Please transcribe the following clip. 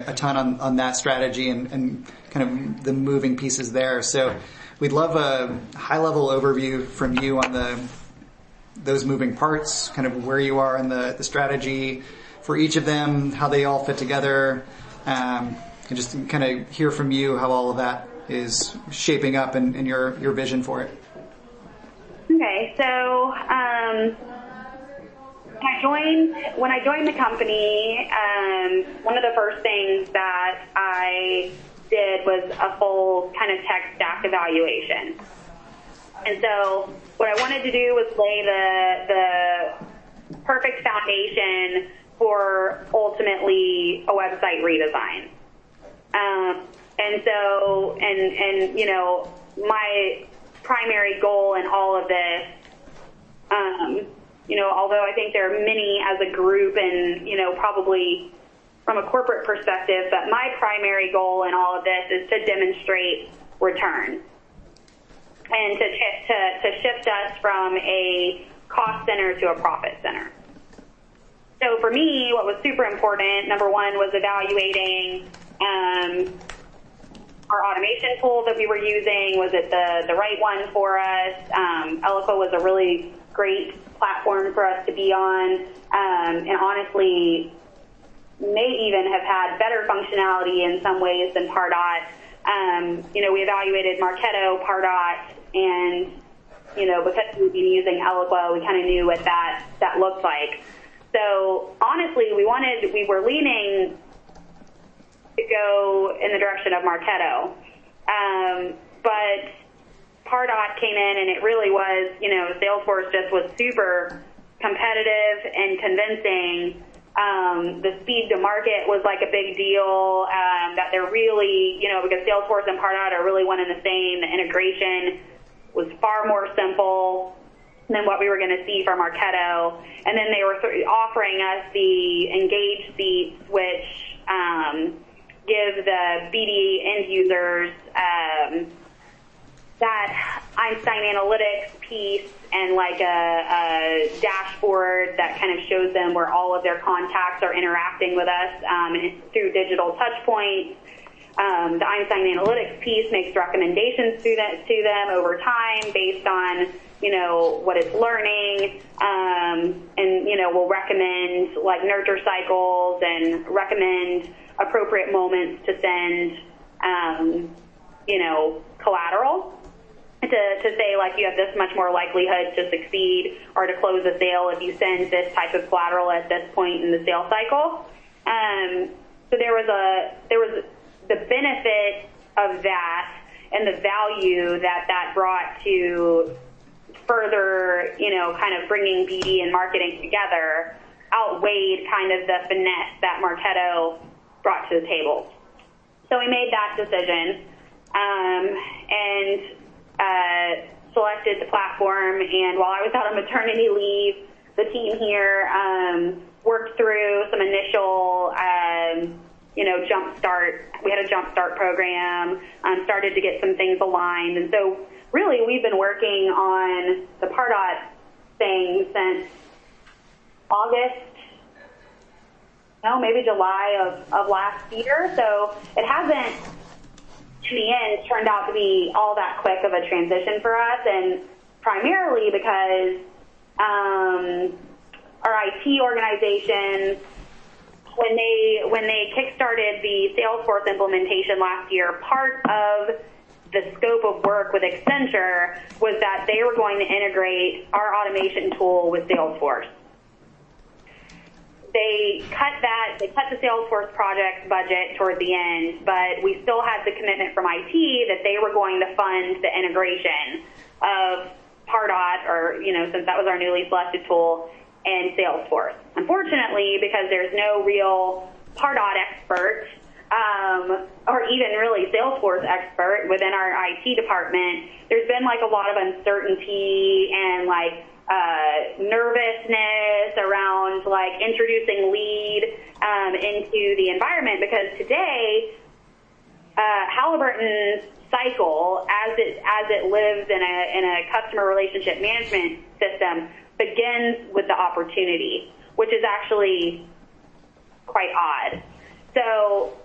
a ton on that strategy and kind of the moving pieces there. So we'd love a high-level overview from you on those moving parts, kind of where you are in the strategy for each of them, how they all fit together, and just kind of hear from you how all of that is shaping up and your vision for it. Okay, so when I joined the company, one of the first things that I did was a full kind of tech stack evaluation. And so what I wanted to do was lay the perfect foundation for ultimately a website redesign. And so, you know, my primary goal in all of this, you know, although I think there are many as a group and, you know, probably from a corporate perspective, but my primary goal in all of this is to demonstrate return and to shift us from a cost center to a profit center. So for me, what was super important, number one, was evaluating our automation tool that we were using. Was it the right one for us? Eloqua was a really great platform for us to be on, and honestly may even have had better functionality in some ways than Pardot. You know, we evaluated Marketo, Pardot, and, you know, because we've been using Eloqua, we kind of knew what that looked like. So honestly, we were leaning to go in the direction of Marketo. But Pardot came in and it really was, you know, Salesforce just was super competitive and convincing. The speed to market was like a big deal, that they're really, you know, because Salesforce and Pardot are really one and the same. The integration was far more simple than what we were going to see from Marketo. And then they were offering us the Engage seats, which give the BD end users that Einstein Analytics piece and like a dashboard that kind of shows them where all of their contacts are interacting with us through digital touch points. The Einstein Analytics piece makes recommendations to them over time based on, you know, what it's learning, and, you know, will recommend like nurture cycles and recommend appropriate moments to send, you know, collateral to say, like, you have this much more likelihood to succeed or to close a sale if you send this type of collateral at this point in the sales cycle. So there was the benefit of that and the value that brought to further, you know, kind of bringing BD and marketing together outweighed kind of the finesse that Marketo brought to the table. So we made that decision and selected the platform. And while I was out on maternity leave, the team here worked through some initial, you know, we had a jumpstart program, started to get some things aligned. And so really we've been working on the Pardot thing since August, no, maybe July of last year. So it hasn't, in the end, turned out to be all that quick of a transition for us, and primarily because our IT organization, when they kickstarted the Salesforce implementation last year, part of the scope of work with Accenture was that they were going to integrate our automation tool with Salesforce. They cut the Salesforce project budget toward the end, but we still had the commitment from IT that they were going to fund the integration of Pardot, or, you know, since that was our newly selected tool, and Salesforce. Unfortunately, because there's no real Pardot expert, or even really Salesforce expert within our IT department, there's been like a lot of uncertainty and like nervousness around like introducing lead into the environment, because today Halliburton's cycle, as it lives in a customer relationship management system, begins with the opportunity, which is actually quite odd. So